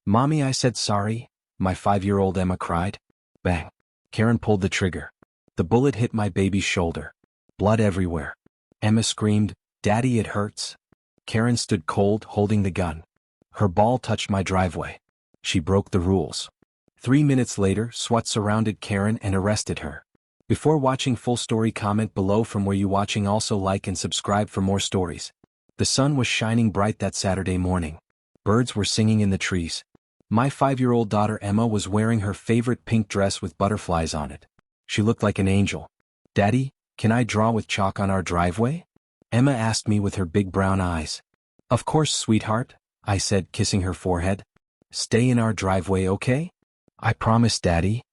"Mommy," I said. "Sorry," my 5-year-old Emma cried. Bang. Karen pulled the trigger. The bullet hit my baby's shoulder. Blood everywhere. Emma screamed, "Daddy, it hurts." Karen stood cold, holding the gun. Her ball touched my driveway. She broke the rules. 3 minutes later, SWAT surrounded Karen and arrested her. Before watching full story, comment below from where you watching. Also like and subscribe for more stories. The sun was shining bright that Saturday morning. Birds were singing in the trees. My 5-year-old daughter Emma was wearing her favorite pink dress with butterflies on it. She looked like an angel. "Daddy, can I draw with chalk on our driveway?" Emma asked me with her big brown eyes. "Of course, sweetheart," I said, kissing her forehead. "Stay in our driveway, okay?" "I promise, Daddy."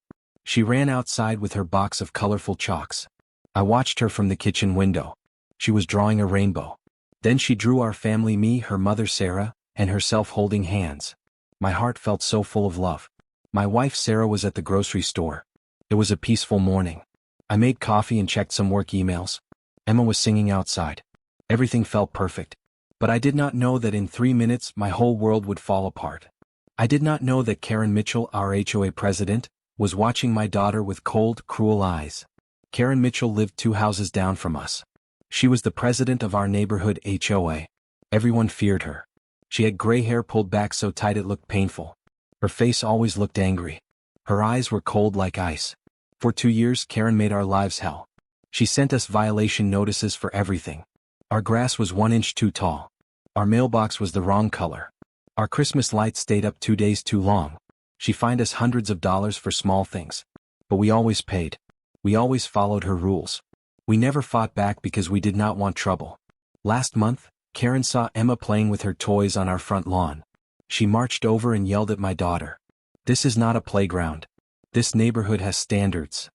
She ran outside with her box of colorful chalks. I watched her from the kitchen window. She was drawing a rainbow. Then she drew our family, me, her mother Sarah, and herself holding hands. My heart felt so full of love. My wife Sarah was at the grocery store. It was a peaceful morning. I made coffee and checked some work emails. Emma was singing outside. Everything felt perfect. But I did not know that in 3 minutes my whole world would fall apart. I did not know that Karen Mitchell, our HOA president, was watching my daughter with cold, cruel eyes. Karen Mitchell lived 2 houses down from us. She was the president of our neighborhood HOA. Everyone feared her. She had gray hair pulled back so tight it looked painful. Her face always looked angry. Her eyes were cold like ice. For 2 years, Karen made our lives hell. She sent us violation notices for everything. Our grass was 1 inch too tall. Our mailbox was the wrong color. Our Christmas lights stayed up 2 days too long. She fined us hundreds of dollars for small things. But we always paid. We always followed her rules. We never fought back because we did not want trouble. Last month, Karen saw Emma playing with her toys on our front lawn. She marched over and yelled at my daughter. "This is not a playground. This neighborhood has standards."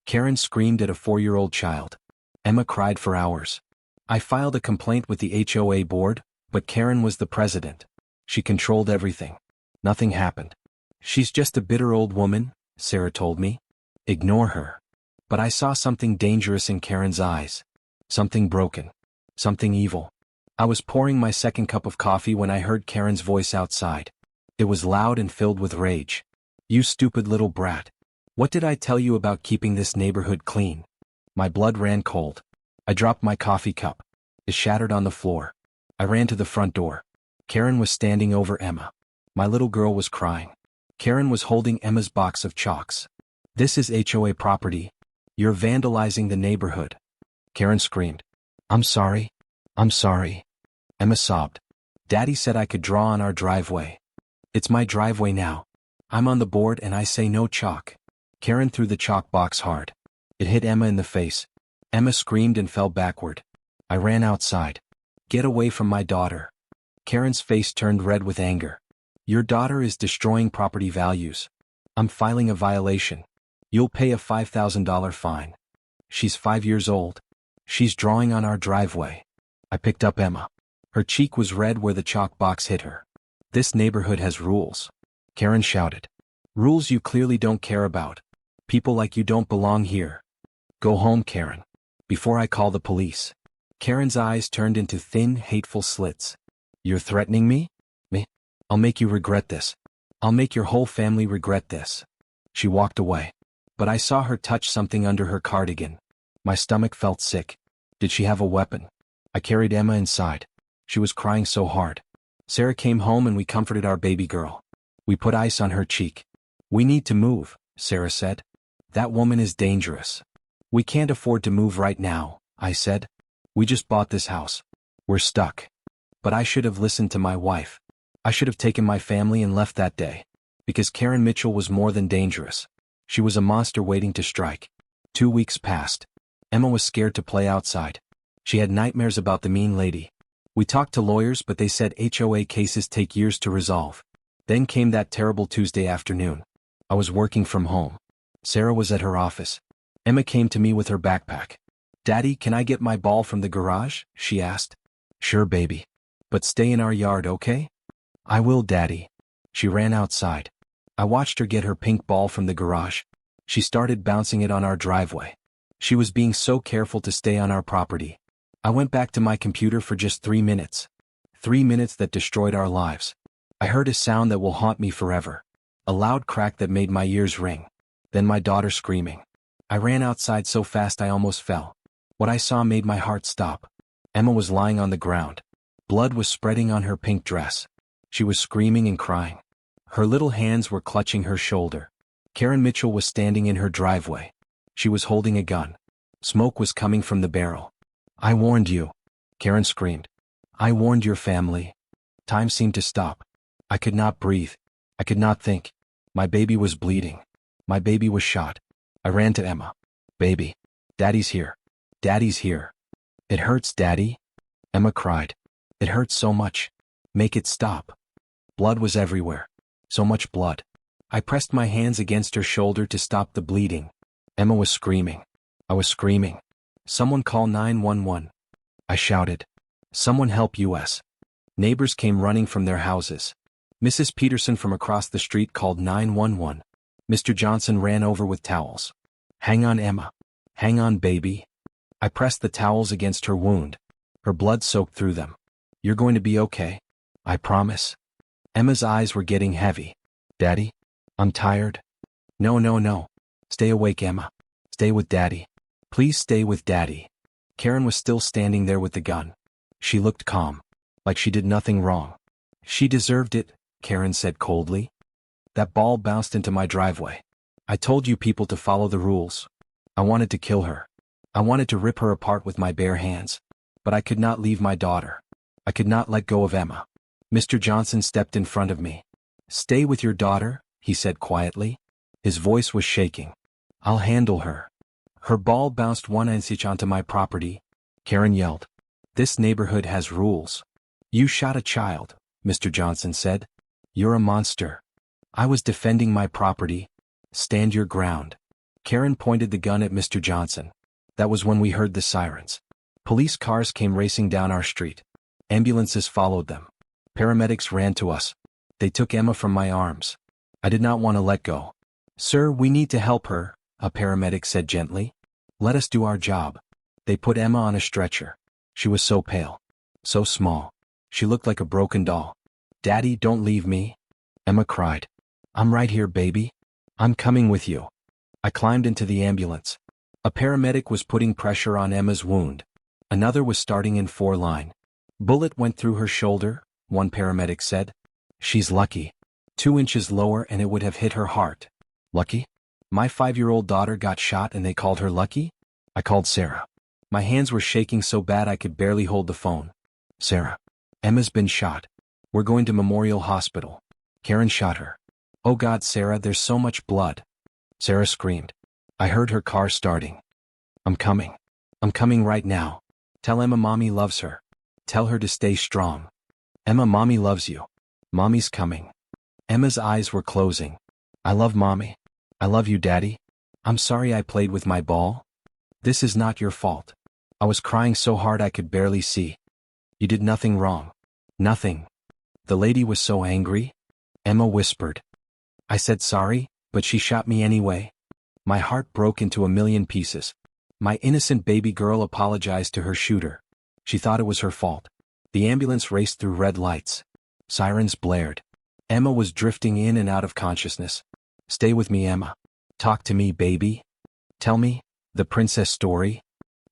Karen screamed at a 4-year-old child. Emma cried for hours. I filed a complaint with the HOA board, but Karen was the president. She controlled everything. Nothing happened. "She's just a bitter old woman," Sarah told me. "Ignore her." But I saw something dangerous in Karen's eyes. Something broken. Something evil. I was pouring my second cup of coffee when I heard Karen's voice outside. It was loud and filled with rage. "You stupid little brat. What did I tell you about keeping this neighborhood clean?" My blood ran cold. I dropped my coffee cup. It shattered on the floor. I ran to the front door. Karen was standing over Emma. My little girl was crying. Karen was holding Emma's box of chalks. "This is HOA property. You're vandalizing the neighborhood." Karen screamed. "I'm sorry. I'm sorry." Emma sobbed. "Daddy said I could draw on our driveway. It's my driveway now. I'm on the board and I say no chalk." Karen threw the chalk box hard. It hit Emma in the face. Emma screamed and fell backward. I ran outside. "Get away from my daughter." Karen's face turned red with anger. "Your daughter is destroying property values. I'm filing a violation. You'll pay a $5,000 fine. She's 5 years old. She's drawing on our driveway." I picked up Emma. Her cheek was red where the chalk box hit her. "This neighborhood has rules," Karen shouted. "Rules you clearly don't care about. People like you don't belong here. Go home, Karen, before I call the police." Karen's eyes turned into thin, hateful slits. "You're threatening me? Me? I'll make you regret this. I'll make your whole family regret this." She walked away. But I saw her touch something under her cardigan. My stomach felt sick. Did she have a weapon? I carried Emma inside. She was crying so hard. Sarah came home and we comforted our baby girl. We put ice on her cheek. "We need to move," Sarah said. "That woman is dangerous." "We can't afford to move right now," I said. "We just bought this house. We're stuck." But I should have listened to my wife. I should have taken my family and left that day. Because Karen Mitchell was more than dangerous. She was a monster waiting to strike. 2 weeks passed. Emma was scared to play outside. She had nightmares about the mean lady. We talked to lawyers, but they said HOA cases take years to resolve. Then came that terrible Tuesday afternoon. I was working from home. Sarah was at her office. Emma came to me with her backpack. "Daddy, can I get my ball from the garage?" she asked. "Sure, baby. But stay in our yard, okay?" "I will, Daddy." She ran outside. I watched her get her pink ball from the garage. She started bouncing it on our driveway. She was being so careful to stay on our property. I went back to my computer for just 3 minutes. 3 minutes that destroyed our lives. I heard a sound that will haunt me forever. A loud crack that made my ears ring. Then my daughter screaming. I ran outside so fast I almost fell. What I saw made my heart stop. Emma was lying on the ground. Blood was spreading on her pink dress. She was screaming and crying. Her little hands were clutching her shoulder. Karen Mitchell was standing in her driveway. She was holding a gun. Smoke was coming from the barrel. I warned you. Karen screamed. I warned your family. Time seemed to stop. I could not breathe. I could not think. My baby was bleeding. My baby was shot. I ran to Emma. Baby. Daddy's here. Daddy's here. It hurts, Daddy. Emma cried. It hurts so much. Make it stop. Blood was everywhere. So much blood. I pressed my hands against her shoulder to stop the bleeding. Emma was screaming. I was screaming. Someone call 911. I shouted. Someone help us. Neighbors came running from their houses. Mrs. Peterson from across the street called 911. Mr. Johnson ran over with towels. Hang on, Emma. Hang on, baby. I pressed the towels against her wound. Her blood soaked through them. You're going to be okay. I promise. Emma's eyes were getting heavy. Daddy? I'm tired. No, no, no. Stay awake, Emma. Stay with Daddy. Please stay with Daddy. Karen was still standing there with the gun. She looked calm, like she did nothing wrong. She deserved it, Karen said coldly. That ball bounced into my driveway. I told you people to follow the rules. I wanted to kill her. I wanted to rip her apart with my bare hands. But I could not leave my daughter. I could not let go of Emma. Mr. Johnson stepped in front of me. Stay with your daughter, he said quietly. His voice was shaking. I'll handle her. Her ball bounced 1 inch onto my property. Karen yelled. This neighborhood has rules. You shot a child, Mr. Johnson said. You're a monster. I was defending my property. Stand your ground. Karen pointed the gun at Mr. Johnson. That was when we heard the sirens. Police cars came racing down our street. Ambulances followed them. Paramedics ran to us. They took Emma from my arms. I did not want to let go. Sir, we need to help her, a paramedic said gently. Let us do our job. They put Emma on a stretcher. She was so pale. So small. She looked like a broken doll. Daddy, don't leave me. Emma cried. I'm right here, baby. I'm coming with you. I climbed into the ambulance. A paramedic was putting pressure on Emma's wound. Another was starting in 4-line. Bullet went through her shoulder, one paramedic said. She's lucky. 2 inches lower and it would have hit her heart. Lucky? My 5-year-old daughter got shot and they called her lucky? I called Sarah. My hands were shaking so bad I could barely hold the phone. Sarah. Emma's been shot. We're going to Memorial Hospital. Karen shot her. Oh God, Sarah, there's so much blood. Sarah screamed. I heard her car starting. I'm coming. I'm coming right now. Tell Emma Mommy loves her. Tell her to stay strong. Emma, Mommy loves you. Mommy's coming. Emma's eyes were closing. I love Mommy. I love you, Daddy. I'm sorry I played with my ball. This is not your fault. I was crying so hard I could barely see. You did nothing wrong. Nothing. The lady was so angry. Emma whispered. I said sorry, but she shot me anyway. My heart broke into a million pieces. My innocent baby girl apologized to her shooter. She thought it was her fault. The ambulance raced through red lights. Sirens blared. Emma was drifting in and out of consciousness. Stay with me, Emma. Talk to me, baby. Tell me the princess story.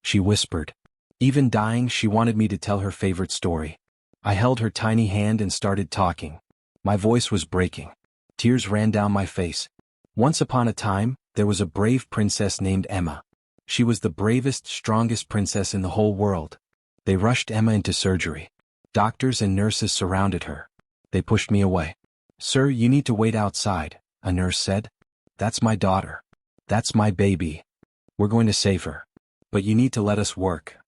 She whispered. Even dying, she wanted me to tell her favorite story. I held her tiny hand and started talking. My voice was breaking. Tears ran down my face. Once upon a time, there was a brave princess named Emma. She was the bravest, strongest princess in the whole world. They rushed Emma into surgery. Doctors and nurses surrounded her. They pushed me away. Sir, you need to wait outside, a nurse said. That's my daughter. That's my baby. We're going to save her. But you need to let us work.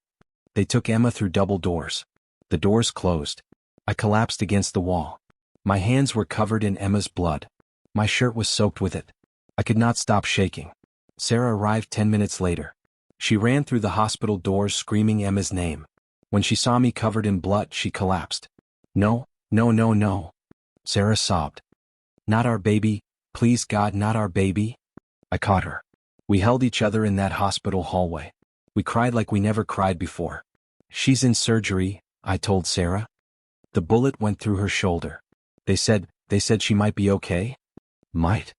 They took Emma through double doors. The doors closed. I collapsed against the wall. My hands were covered in Emma's blood. My shirt was soaked with it. I could not stop shaking. Sarah arrived 10 minutes later. She ran through the hospital doors screaming Emma's name. When she saw me covered in blood, she collapsed. No, no, no, no. Sarah sobbed. Not our baby, please God, not our baby. I caught her. We held each other in that hospital hallway. We cried like we never cried before. She's in surgery, I told Sarah. The bullet went through her shoulder. They said she might be okay? Might?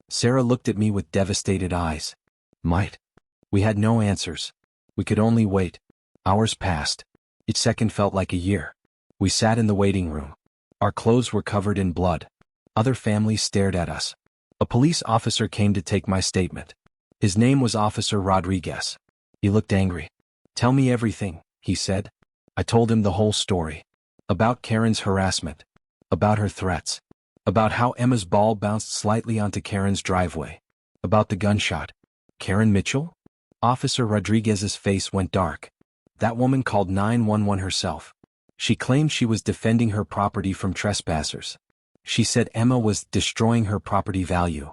Sarah looked at me with devastated eyes. Might? We had no answers. We could only wait. Hours passed. Each second felt like a year. We sat in the waiting room. Our clothes were covered in blood. Other families stared at us. A police officer came to take my statement. His name was Officer Rodriguez. He looked angry. Tell me everything, he said. I told him the whole story. About Karen's harassment. About her threats. About how Emma's ball bounced slightly onto Karen's driveway. About the gunshot. Karen Mitchell? Officer Rodriguez's face went dark. That woman called 911 herself. She claimed she was defending her property from trespassers. She said Emma was destroying her property value.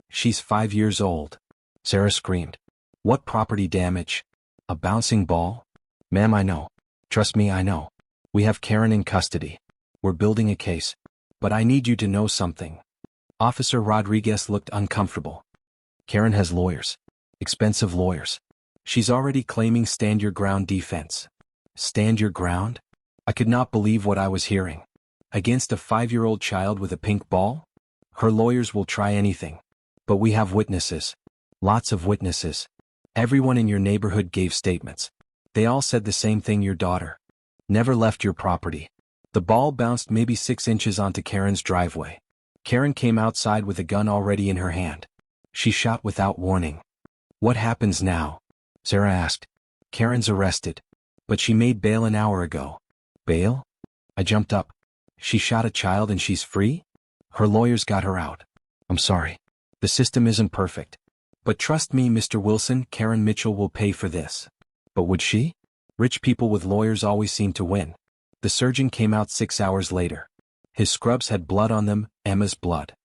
She's 5 years old. Sarah screamed. What property damage? A bouncing ball? Ma'am, I know. Trust me, I know. We have Karen in custody. We're building a case. But I need you to know something. Officer Rodriguez looked uncomfortable. Karen has lawyers. Expensive lawyers. She's already claiming stand your ground defense. Stand your ground? I could not believe what I was hearing. Against a 5-year-old child with a pink ball? Her lawyers will try anything. But we have witnesses. Lots of witnesses. Everyone in your neighborhood gave statements. They all said the same thing: your daughter never left your property. The ball bounced maybe 6 inches onto Karen's driveway. Karen came outside with a gun already in her hand. She shot without warning. What happens now? Sarah asked. Karen's arrested. But she made bail an hour ago. Bail? I jumped up. She shot a child and she's free? Her lawyers got her out. I'm sorry. The system isn't perfect. But trust me, Mr. Wilson, Karen Mitchell will pay for this. But would she? Rich people with lawyers always seem to win. The surgeon came out 6 hours later. His scrubs had blood on them, Emma's blood.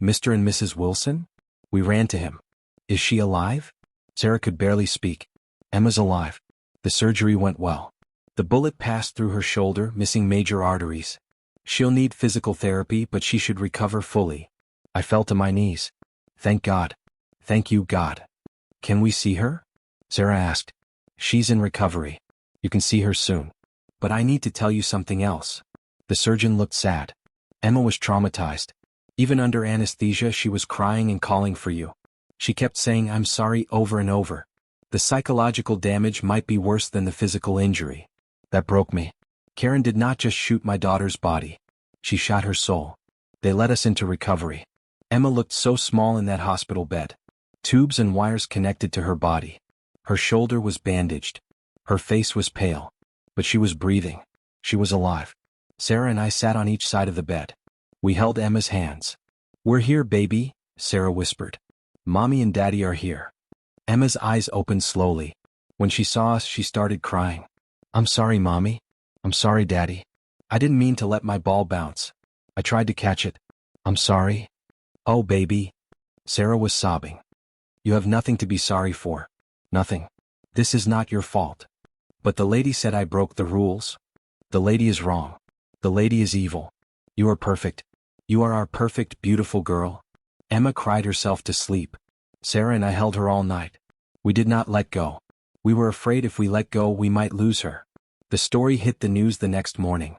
Mr. and Mrs. Wilson? We ran to him. Is she alive? Sarah could barely speak. Emma's alive. The surgery went well. The bullet passed through her shoulder, missing major arteries. She'll need physical therapy, but she should recover fully. I fell to my knees. Thank God. Thank you, God. Can we see her? Sarah asked. She's in recovery. You can see her soon. But I need to tell you something else. The surgeon looked sad. Emma was traumatized. Even under anesthesia, she was crying and calling for you. She kept saying, I'm sorry, over and over. The psychological damage might be worse than the physical injury. That broke me. Karen did not just shoot my daughter's body. She shot her soul. They led us into recovery. Emma looked so small in that hospital bed. Tubes and wires connected to her body. Her shoulder was bandaged. Her face was pale. But she was breathing. She was alive. Sarah and I sat on each side of the bed. We held Emma's hands. We're here, baby, Sarah whispered. Mommy and Daddy are here. Emma's eyes opened slowly. When she saw us, she started crying. I'm sorry, Mommy. I'm sorry, Daddy. I didn't mean to let my ball bounce. I tried to catch it. I'm sorry. Oh, baby. Sarah was sobbing. You have nothing to be sorry for. Nothing. This is not your fault. But the lady said I broke the rules. The lady is wrong. The lady is evil. You are perfect. You are our perfect, beautiful girl. Emma cried herself to sleep. Sarah and I held her all night. We did not let go. We were afraid if we let go, we might lose her. The story hit the news the next morning.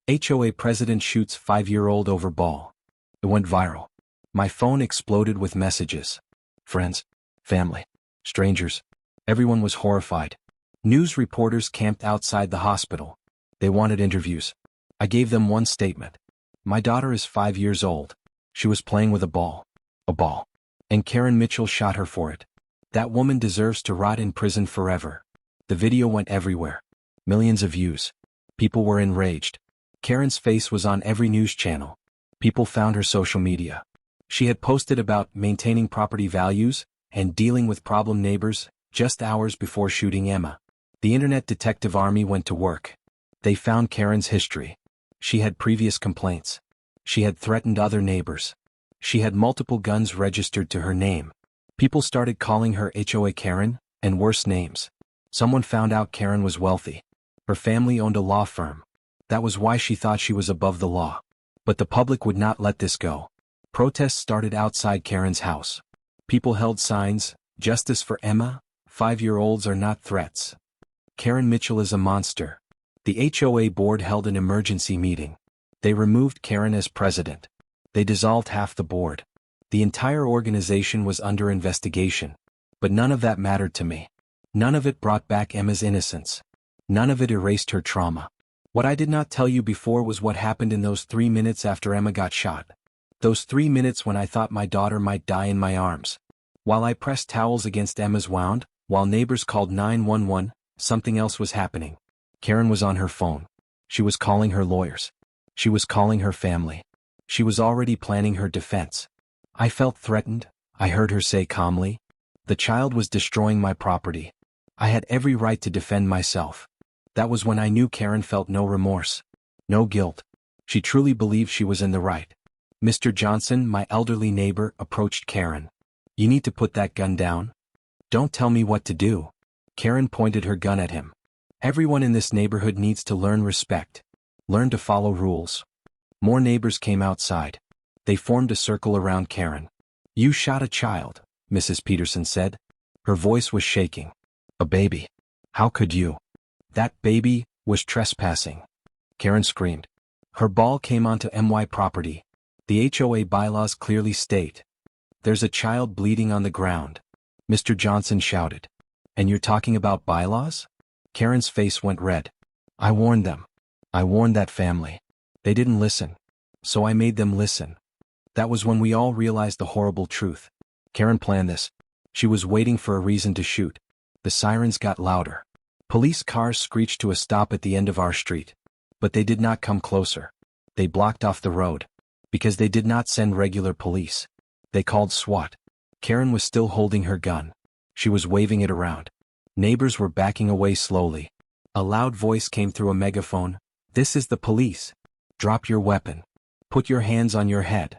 HOA president shoots 5-year-old over ball. It went viral. My phone exploded with messages. Friends, family, strangers. Everyone was horrified. News reporters camped outside the hospital. They wanted interviews. I gave them one statement. My daughter is 5 years old. She was playing with a ball. A ball. And Karen Mitchell shot her for it. That woman deserves to rot in prison forever. The video went everywhere. Millions of views. People were enraged. Karen's face was on every news channel. People found her social media. She had posted about maintaining property values and dealing with problem neighbors just hours before shooting Emma. The Internet Detective Army went to work. They found Karen's history. She had previous complaints. She had threatened other neighbors. She had multiple guns registered to her name. People started calling her HOA Karen, and worse names. Someone found out Karen was wealthy. Her family owned a law firm. That was why she thought she was above the law. But the public would not let this go. Protests started outside Karen's house. People held signs, "Justice for Emma, 5-year-olds are not threats. Karen Mitchell is a monster." The HOA board held an emergency meeting. They removed Karen as president. They dissolved half the board. The entire organization was under investigation. But none of that mattered to me. None of it brought back Emma's innocence. None of it erased her trauma. What I did not tell you before was what happened in those 3 minutes after Emma got shot. Those 3 minutes when I thought my daughter might die in my arms. While I pressed towels against Emma's wound, while neighbors called 911, something else was happening. Karen was on her phone. She was calling her lawyers. She was calling her family. She was already planning her defense. I felt threatened. I heard her say calmly, "The child was destroying my property. I had every right to defend myself." That was when I knew Karen felt no remorse, no guilt. She truly believed she was in the right. Mr. Johnson, my elderly neighbor, approached Karen. "You need to put that gun down. Don't tell me what to do." Karen pointed her gun at him. "Everyone in this neighborhood needs to learn respect. Learn to follow rules." More neighbors came outside. They formed a circle around Karen. "You shot a child," Mrs. Peterson said. Her voice was shaking. "A baby. How could you? That baby was trespassing." Karen screamed. "Her ball came onto MY property. The HOA bylaws clearly state. There's a child bleeding on the ground." Mr. Johnson shouted. "And you're talking about bylaws?" Karen's face went red. "I warned them. I warned that family. They didn't listen. So I made them listen." That was when we all realized the horrible truth. Karen planned this. She was waiting for a reason to shoot. The sirens got louder. Police cars screeched to a stop at the end of our street. But they did not come closer. They blocked off the road. Because they did not send regular police. They called SWAT. Karen was still holding her gun. She was waving it around. Neighbors were backing away slowly. A loud voice came through a megaphone. "This is the police. Drop your weapon. Put your hands on your head."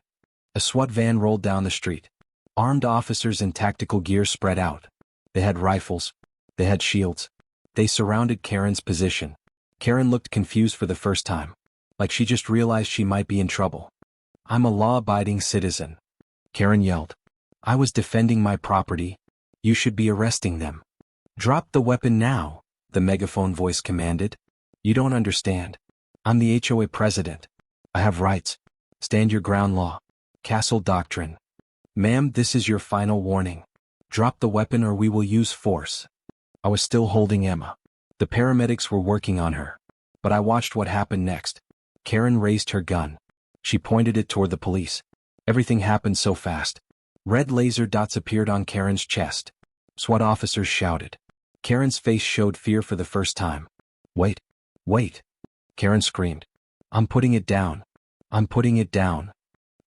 A SWAT van rolled down the street. Armed officers in tactical gear spread out. They had rifles. They had shields. They surrounded Karen's position. Karen looked confused for the first time. Like she just realized she might be in trouble. "I'm a law-abiding citizen," Karen yelled. "I was defending my property. You should be arresting them." "Drop the weapon now," the megaphone voice commanded. "You don't understand. I'm the HOA president. I have rights. Stand your ground law. Castle doctrine. Ma'am, this is your final warning. Drop the weapon or we will use force." I was still holding Emma. The paramedics were working on her. But I watched what happened next. Karen raised her gun. She pointed it toward the police. Everything happened so fast. Red laser dots appeared on Karen's chest. SWAT officers shouted. Karen's face showed fear for the first time. "Wait. Wait." Karen screamed. "I'm putting it down. I'm putting it down."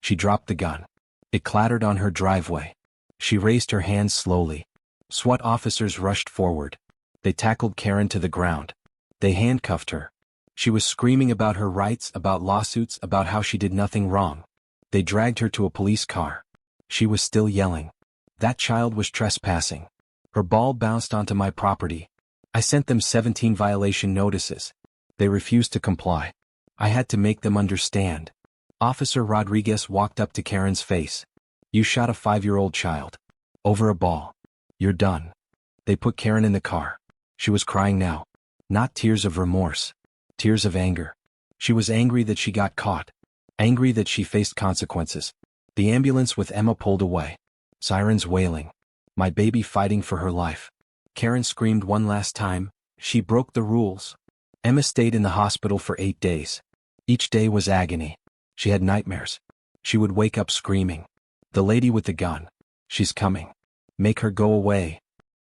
She dropped the gun. It clattered on her driveway. She raised her hands slowly. SWAT officers rushed forward. They tackled Karen to the ground. They handcuffed her. She was screaming about her rights, about lawsuits, about how she did nothing wrong. They dragged her to a police car. She was still yelling. "That child was trespassing. Her ball bounced onto my property. I sent them 17 violation notices. They refused to comply. I had to make them understand." Officer Rodriguez walked up to Karen's face. "You shot a 5-year-old child. Over a ball. You're done." They put Karen in the car. She was crying now. Not tears of remorse. Tears of anger. She was angry that she got caught. Angry that she faced consequences. The ambulance with Emma pulled away. Sirens wailing. My baby fighting for her life. Karen screamed one last time. She broke the rules. Emma stayed in the hospital for 8 days. Each day was agony. She had nightmares. She would wake up screaming. "The lady with the gun. She's coming. Make her go away."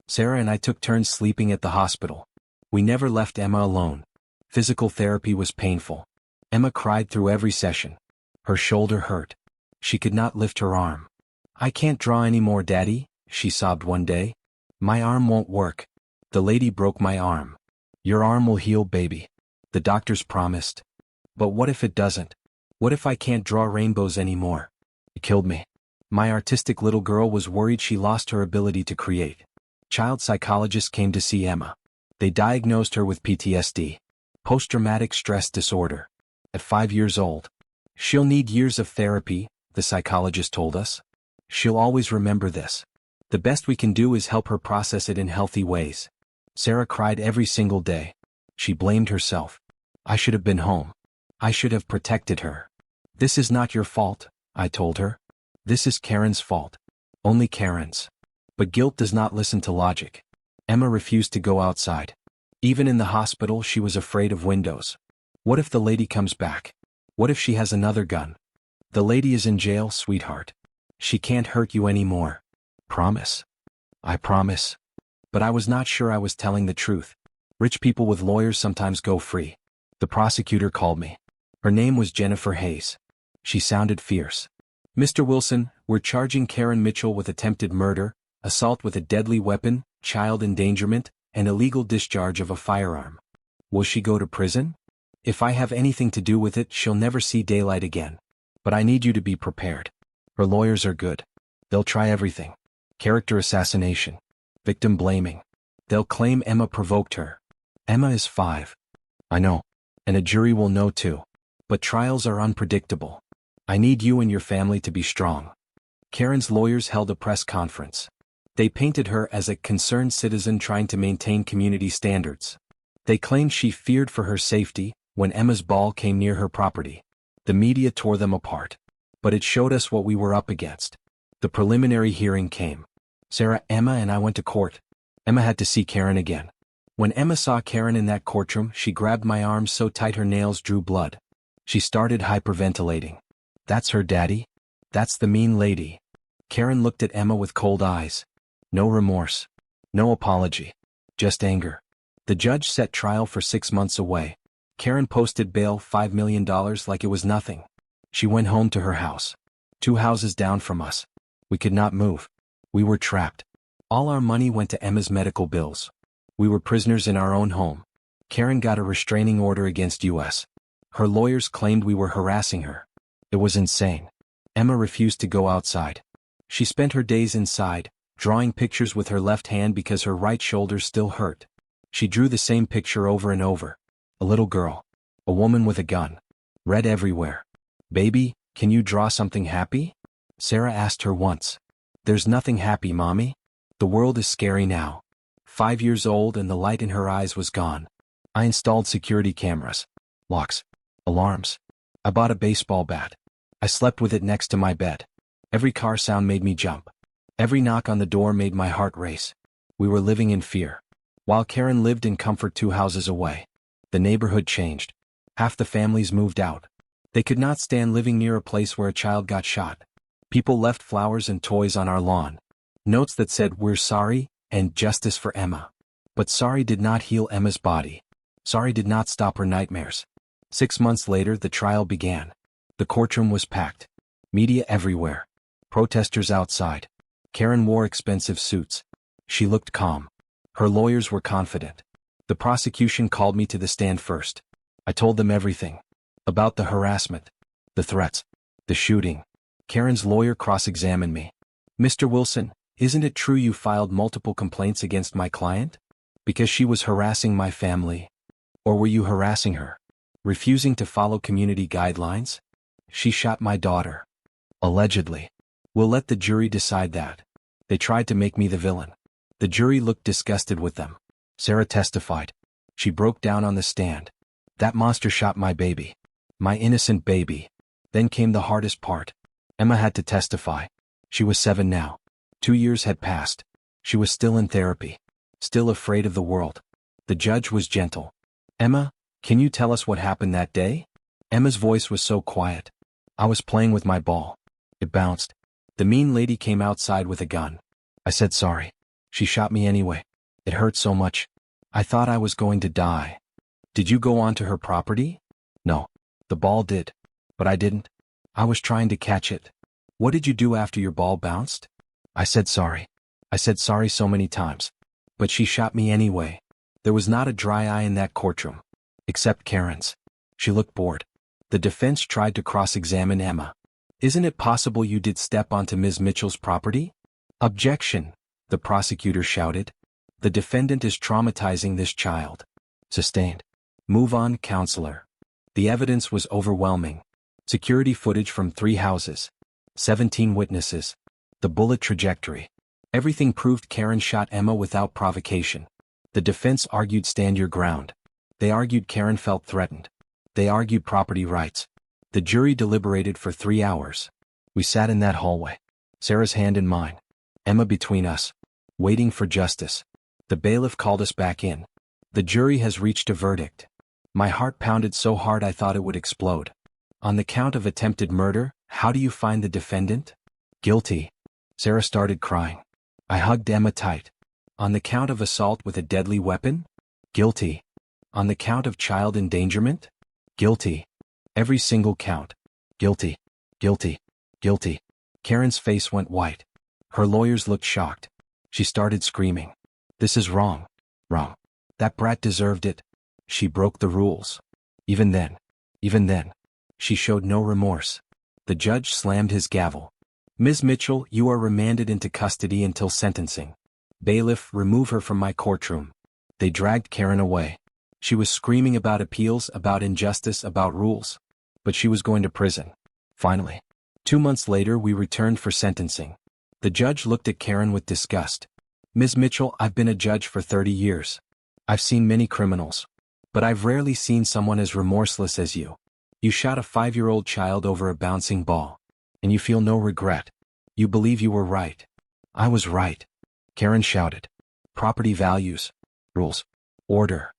Sarah and I took turns sleeping at the hospital. We never left Emma alone. Physical therapy was painful. Emma cried through every session. Her shoulder hurt. She could not lift her arm. "I can't draw anymore, Daddy," she sobbed one day. "My arm won't work. The lady broke my arm." "Your arm will heal, baby," the doctors promised. "But what if it doesn't? What if I can't draw rainbows anymore?" It killed me. My artistic little girl was worried she lost her ability to create. Child psychologists came to see Emma. They diagnosed her with PTSD, post-traumatic stress disorder. At 5 years old. "She'll need years of therapy," the psychologist told us. "She'll always remember this. The best we can do is help her process it in healthy ways." Sarah cried every single day. She blamed herself. "I should have been home. I should have protected her. This is not your fault, I told her. This is Karen's fault. Only Karen's. But guilt does not listen to logic. Emma refused to go outside. Even in the hospital she was afraid of windows. What if the lady comes back? What if she has another gun? The lady is in jail, sweetheart. She can't hurt you anymore. Promise? I promise. But I was not sure I was telling the truth. Rich people with lawyers sometimes go free. The prosecutor called me. Her name was Jennifer Hayes. She sounded fierce. Mr. Wilson, we're charging Karen Mitchell with attempted murder, assault with a deadly weapon, child endangerment, and illegal discharge of a firearm. Will she go to prison? If I have anything to do with it, she'll never see daylight again. But I need you to be prepared. Her lawyers are good. They'll try everything. Character assassination. Victim blaming. They'll claim Emma provoked her. Emma is 5. I know. And a jury will know too. But trials are unpredictable. I need you and your family to be strong. Karen's lawyers held a press conference. They painted her as a concerned citizen trying to maintain community standards. They claimed she feared for her safety when Emma's ball came near her property. The media tore them apart. But it showed us what we were up against. The preliminary hearing came. Sarah, Emma and I went to court. Emma had to see Karen again. When Emma saw Karen in that courtroom, she grabbed my arm so tight her nails drew blood. She started hyperventilating. That's her daddy? That's the mean lady. Karen looked at Emma with cold eyes. No remorse. No apology. Just anger. The judge set trial for 6 months away. Karen posted bail $5 million like it was nothing. She went home to her house. 2 houses down from us. We could not move. We were trapped. All our money went to Emma's medical bills. We were prisoners in our own home. Karen got a restraining order against us. Her lawyers claimed we were harassing her. It was insane. Emma refused to go outside. She spent her days inside, drawing pictures with her left hand because her right shoulder still hurt. She drew the same picture over and over. A little girl. A woman with a gun. Red everywhere. Baby, can you draw something happy? Sarah asked her once. There's nothing happy, Mommy. The world is scary now. 5 years old and the light in her eyes was gone. I installed security cameras. Locks. Alarms. I bought a baseball bat. I slept with it next to my bed. Every car sound made me jump. Every knock on the door made my heart race. We were living in fear. While Karen lived in comfort 2 houses away. The neighborhood changed. Half the families moved out. They could not stand living near a place where a child got shot. People left flowers and toys on our lawn. Notes that said, "We're sorry," and "Justice for Emma." But sorry did not heal Emma's body. Sorry did not stop her nightmares. 6 months later, the trial began. The courtroom was packed. Media everywhere. Protesters outside. Karen wore expensive suits. She looked calm. Her lawyers were confident. The prosecution called me to the stand first. I told them everything. About the harassment. The threats. The shooting. Karen's lawyer cross-examined me. Mr. Wilson, isn't it true you filed multiple complaints against my client? Because she was harassing my family? Or were you harassing her? Refusing to follow community guidelines? She shot my daughter. Allegedly. We'll let the jury decide that. They tried to make me the villain. The jury looked disgusted with them. Sarah testified. She broke down on the stand. That monster shot my baby. My innocent baby. Then came the hardest part. Emma had to testify. She was 7 now. 2 years had passed. She was still in therapy. Still afraid of the world. The judge was gentle. Emma, can you tell us what happened that day? Emma's voice was so quiet. I was playing with my ball. It bounced. The mean lady came outside with a gun. I said sorry. She shot me anyway. It hurt so much. I thought I was going to die. Did you go onto her property? No. The ball did. But I didn't. I was trying to catch it. What did you do after your ball bounced? I said sorry. I said sorry so many times. But she shot me anyway. There was not a dry eye in that courtroom. Except Karen's. She looked bored. The defense tried to cross-examine Emma. Isn't it possible you did step onto Ms. Mitchell's property? Objection, the prosecutor shouted. The defendant is traumatizing this child. Sustained. Move on, counselor. The evidence was overwhelming. Security footage from 3 houses. 17 witnesses. The bullet trajectory. Everything proved Karen shot Emma without provocation. The defense argued stand your ground. They argued Karen felt threatened. They argued property rights. The jury deliberated for 3 hours. We sat in that hallway, Sarah's hand in mine, Emma between us, waiting for justice. The bailiff called us back in. The jury has reached a verdict. My heart pounded so hard I thought it would explode. On the count of attempted murder, how do you find the defendant? Guilty. Sarah started crying. I hugged Emma tight. On the count of assault with a deadly weapon? Guilty. On the count of child endangerment? Guilty. Every single count. Guilty. Guilty. Guilty. Karen's face went white. Her lawyers looked shocked. She started screaming. This is wrong. Wrong. That brat deserved it. She broke the rules. Even then, she showed no remorse. The judge slammed his gavel. Ms. Mitchell, you are remanded into custody until sentencing. Bailiff, remove her from my courtroom. They dragged Karen away. She was screaming about appeals, about injustice, about rules. But she was going to prison. Finally. 2 months later we returned for sentencing. The judge looked at Karen with disgust. Ms. Mitchell, I've been a judge for 30 years. I've seen many criminals. But I've rarely seen someone as remorseless as you. You shot a 5-year-old child over a bouncing ball. And you feel no regret. You believe you were right. I was right. Karen shouted. Property values. Rules. Order.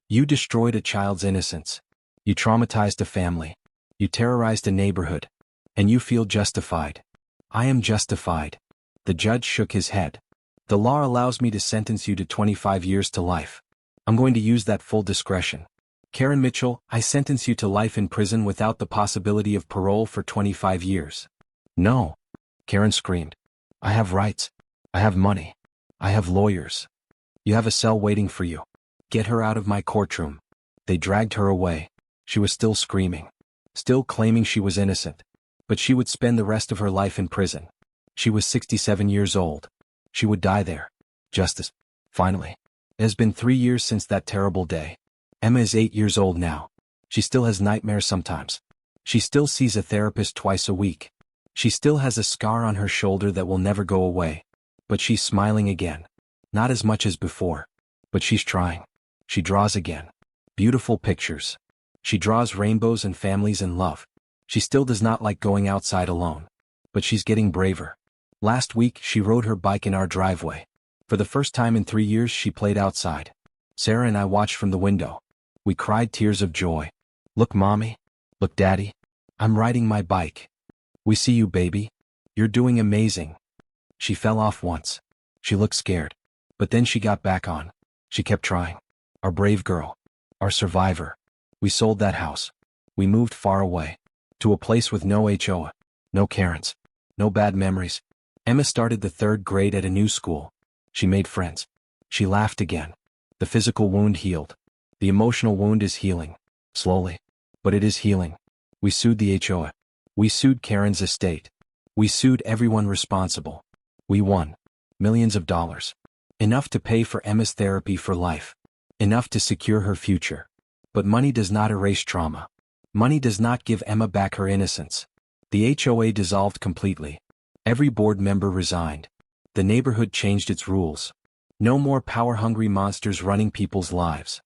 You destroyed a child's innocence. You traumatized a family. You terrorized a neighborhood. And you feel justified. I am justified. The judge shook his head. The law allows me to sentence you to 25 years to life. I'm going to use that full discretion. Karen Mitchell, I sentence you to life in prison without the possibility of parole for 25 years. No. Karen screamed. I have rights. I have money. I have lawyers. You have a cell waiting for you. Get her out of my courtroom. They dragged her away. She was still screaming. Still claiming she was innocent. But she would spend the rest of her life in prison. She was 67 years old. She would die there. Justice. Finally. It has been 3 years since that terrible day. Emma is 8 years old now. She still has nightmares sometimes. She still sees a therapist twice a week. She still has a scar on her shoulder that will never go away. But she's smiling again. Not as much as before. But she's trying. She draws again. Beautiful pictures. She draws rainbows and families and love. She still does not like going outside alone. But she's getting braver. Last week, she rode her bike in our driveway. For the first time in 3 years, she played outside. Sarah and I watched from the window. We cried tears of joy. Look, Mommy. Look, Daddy. I'm riding my bike. We see you, baby. You're doing amazing. She fell off once. She looked scared. But then she got back on. She kept trying. Our brave girl. Our survivor. We sold that house. We moved far away. To a place with no HOA. No Karens. No bad memories. Emma started the 3rd grade at a new school. She made friends. She laughed again. The physical wound healed. The emotional wound is healing. Slowly. But it is healing. We sued the HOA. We sued Karen's estate. We sued everyone responsible. We won. Millions of dollars. Enough to pay for Emma's therapy for life. Enough to secure her future. But money does not erase trauma. Money does not give Emma back her innocence. The HOA dissolved completely. Every board member resigned. The neighborhood changed its rules. No more power-hungry monsters running people's lives.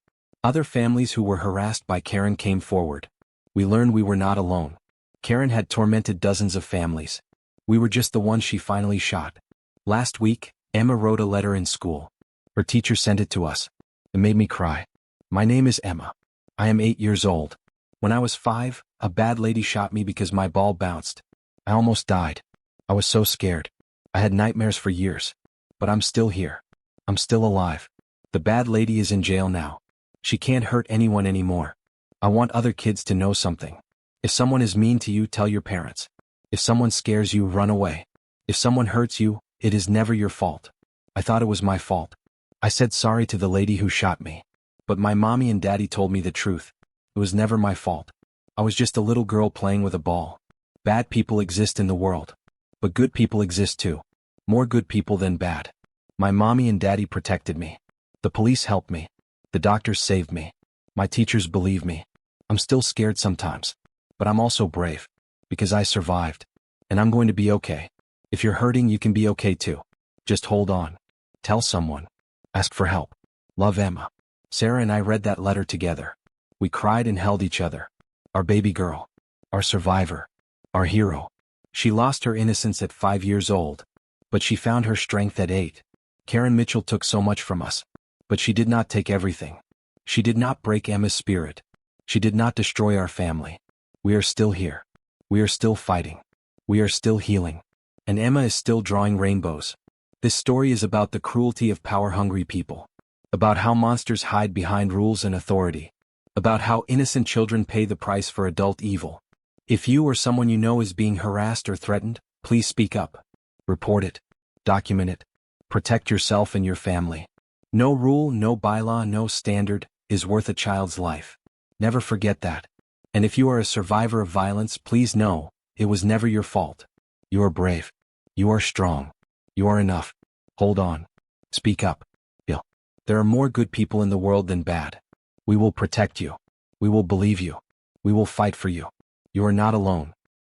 Other families who were harassed by Karen came forward. We learned we were not alone. Karen had tormented dozens of families. We were just the ones she finally shot. Last week, Emma wrote a letter in school. Her teacher sent it to us. It made me cry. My name is Emma. I am 8 years old. When I was 5, a bad lady shot me because my ball bounced. I almost died. I was so scared. I had nightmares for years. But I'm still here. I'm still alive. The bad lady is in jail now. She can't hurt anyone anymore. I want other kids to know something. If someone is mean to you, tell your parents. If someone scares you, run away. If someone hurts you, it is never your fault. I thought it was my fault. I said sorry to the lady who shot me. But my mommy and daddy told me the truth. It was never my fault. I was just a little girl playing with a ball. Bad people exist in the world. But good people exist too. More good people than bad. My mommy and daddy protected me. The police helped me. The doctors saved me. My teachers believe me. I'm still scared sometimes. But I'm also brave. Because I survived. And I'm going to be okay. If you're hurting, you can be okay too. Just hold on. Tell someone. Ask for help. Love, Emma. Sarah and I read that letter together. We cried and held each other. Our baby girl. Our survivor. Our hero. She lost her innocence at 5 years old, but she found her strength at 8. Karen Mitchell took so much from us, but she did not take everything. She did not break Emma's spirit. She did not destroy our family. We are still here. We are still fighting. We are still healing. And Emma is still drawing rainbows. This story is about the cruelty of power-hungry people. About how monsters hide behind rules and authority. About how innocent children pay the price for adult evil. If you or someone you know is being harassed or threatened, please speak up. Report it. Document it. Protect yourself and your family. No rule, no bylaw, no standard is worth a child's life. Never forget that. And if you are a survivor of violence, please know, it was never your fault. You are brave. You are strong. You are enough. Hold on. Speak up. Bill. There are more good people in the world than bad. We will protect you. We will believe you. We will fight for you. You are not alone.